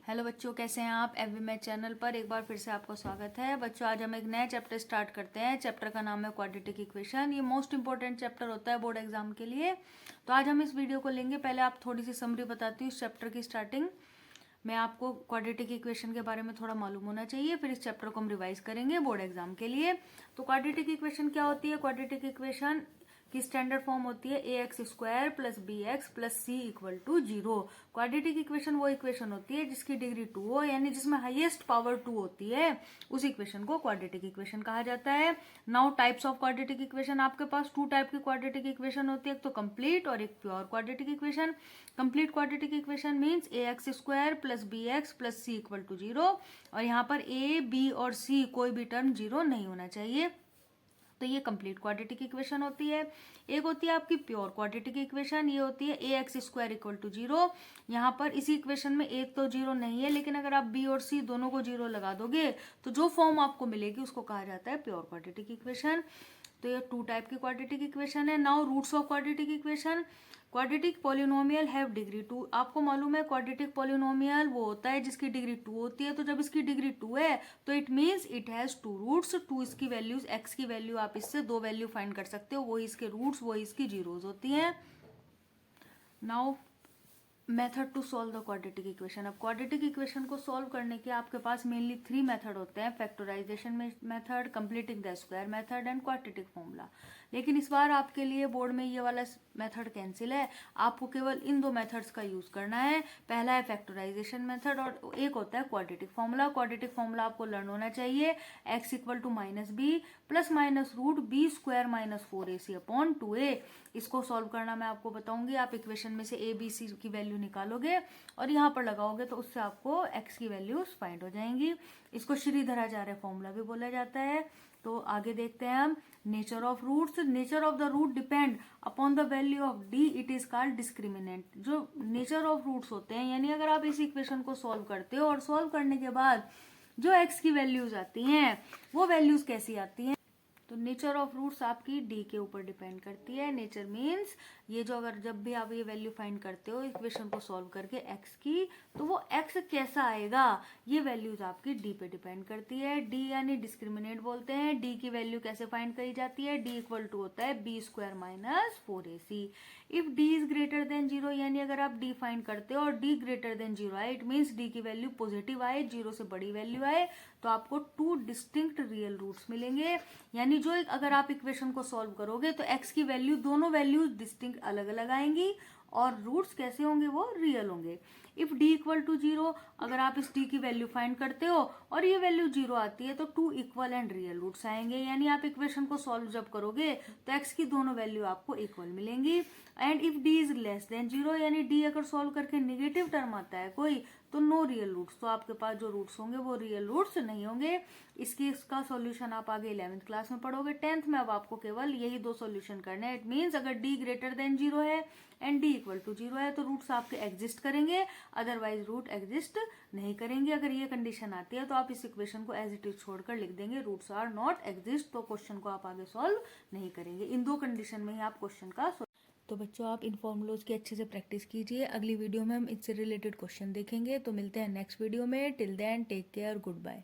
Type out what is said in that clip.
Hello बच्चों, कैसे हैं आप। एवरी मैथ चैनल पर एक बार फिर से आपका स्वागत है। बच्चों, आज हम एक नया चैप्टर स्टार्ट करते हैं। चैप्टर का नाम है क्वाड्रेटिक इक्वेशन। ये मोस्ट इंपॉर्टेंट चैप्टर होता है बोर्ड एग्जाम के लिए। तो आज हम इस वीडियो को लेंगे। पहले आप थोड़ी सी समरी बताती हूँ इस चैप्टर की स्टार्टिंग में। आपको क्वाड्रेटिक इक्वेशन के बारे में थोड़ा मालूम होना चाहिए, फिर इस चैप्टर को हम रिवाइज करेंगे बोर्ड एग्जाम के लिए। तो क्वाड्रेटिक इक्वेशन क्या होती है। क्वाड्रेटिक इक्वेशन की स्टैंडर्ड फॉर्म होती है ax² plus bx plus c equal to 0। Quadratic equation वो इक्वेशन होती है जिसकी डिग्री 2 हो, यानी जिसमें हाईएस्ट पावर 2 होती है, उस इक्वेशन को क्वाड्रेटिक इक्वेशन कहा जाता है। Now types of quadratic equation, आपके पास 2 टाइप की क्वाड्रेटिक इक्वेशन होती है, एक तो कंप्लीट और एक pure quadratic equation. Complete quadratic equation means ax² plus bx plus c equal to 0, और यहाँ पर a, b और c कोई भी टर्म 0 नहीं होना चाहिए। तो ये कंप्लीट क्वाड्रेटिक इक्वेशन होती है। एक होती है आपकी प्योर क्वाड्रेटिक इक्वेशन, ये होती है ax² इक्वल टू 0। यहाँ पर इसी इक्वेशन में एक तो 0 नहीं है, लेकिन अगर आप b और c दोनों को 0 लगा दोगे तो जो फॉर्म आपको मिलेगी उसको कहा जाता है प्योर क्वाड्रेटिक इक्वेशन। तो ये 2 टाइप की क्वाड्रेटिक इक्वेशन है। Now roots of quadratic equation. Quadratic polynomial have degree 2। आपको मालूम है क्वाड्रेटिक पॉलिनोमियल वो होता है जिसकी डिग्री 2 होती है। तो जब इसकी डिग्री 2 है तो it means it has 2 roots. 2 इसकी वैल्यूज, x की वैल्यू आप इससे 2 वैल्यू फाइंड कर सकते हो, वही इसके रूट्स, वही इसकी जीरोज होती हैं। Now method to solve the quadratic equation. अब क्वाड्रेटिक इक्वेशन को सॉल्व करने के आपके पास मेनली 3 मेथड होते हैं। Factorisation method, completing the square method and quadratic formula. लेकिन इस बार आपके लिए बोर्ड में ये वाला मेथड कैंसिल है, आपको केवल इन 2 मेथड्स का यूज करना है। पहला है फैक्टराइजेशन मेथड और एक होता है क्वाड्रेटिक फॉर्मूला। क्वाड्रेटिक फॉर्मूला आपको लर्न होना चाहिए। x equal to minus B plus minus root B square minus 4ac upon 2a। इसको सॉल्व करना मैं आपको बताऊंगी। आप इक्वेशन में से a b c की वैल्यू निकालोगे और यहाँ पर लगाओगे तो उससे आपको x की वैल्यूज फाइंड हो जाएंगी। इसको श्रीधराचार्य फॉर्मूला भी बोला जाता है। तो आगे देखते हैं हम nature of roots. Nature of the root depend upon the value of d, it is called discriminant. जो नेचर ऑफ रूट्स होते हैं, यानी अगर आप इस इक्वेशन को सॉल्व करते हो और सॉल्व करने के बाद जो x की वैल्यूज आती हैं वो वैल्यूज कैसी आती हैं। तो नेचर ऑफ रूट्स आपकी d के ऊपर डिपेंड करती है। नेचर मीन्स ये जो, अगर जब भी आप ये वैल्यू फाइंड करते हो इक्वेशन को सॉल्व करके x की, तो वो x कैसा आएगा ये वैल्यूज आपकी d पे डिपेंड करती है। d यानी डिस्क्रिमिनेंट बोलते हैं। d की वैल्यू कैसे फाइंड करी जाती है। d इक्वल टू होता है b square minus 4ac। If d is greater than 0, यानी अगर आप d फाइंड करते हो और d ग्रेटर देन 0 आए, इट मीन्स d की वैल्यू पॉजिटिव आए, 0 से बड़ी वैल्यू आए, तो आपको 2 डिस्टिंक्ट रियल रूट्स मिलेंगे। यानी जो अगर आप इक्वेशन को सॉल्व करोगे तो x की वैल्यू, दोनों वैल्यूज डिस्टिंक्ट अलग अलग आएंगी और रूट्स कैसे होंगे, वो रियल होंगे। इफ d इक्वल टू 0, अगर आप इस d की वैल्यू फाइंड करते हो और ये वैल्यू 0 आती है तो 2 इक्वल एंड रियल रूट्स आएंगे। यानी आप इक्वेशन को सॉल्व जब करोगे तो x की दोनों वैल्यू आपको इक्वल मिलेंगी। And if d is less than 0, यानी d अगर सॉल्व करके निगेटिव टर्म आता है कोई, तो नो रियल रूट्स, तो आपके पास जो रूट्स होंगे वो रियल रूट्स नहीं होंगे। इसका सॉल्यूशन आप आगे 11th क्लास में पढ़ोगे। 10th में अब आपको केवल यही 2 सॉल्यूशन करने हैं। इट मीन्स अगर d ग्रेटर देन 0 है एंड d इक्वल टू 0 है तो रूट्स आपके एग्जिस्ट करेंगे, अदरवाइज रूट एग्जिस्ट नहीं करेंगे। अगर ये कंडीशन आती है तो आप इस इक्वेशन को एज इट इज छोड़कर लिख देंगे रूट्स आर नॉट एग्जिस्ट, तो क्वेश्चन को आप आगे सॉल्व नहीं करेंगे। इन 2 कंडीशन में ही आप क्वेश्चन का। तो बच्चों, आप इन फॉर्मूलोज की अच्छे से प्रैक्टिस कीजिए। अगली वीडियो में हम इससे रिलेटेड क्वेश्चन देखेंगे। तो मिलते हैं नेक्स्ट वीडियो में। Till then take care, good bye.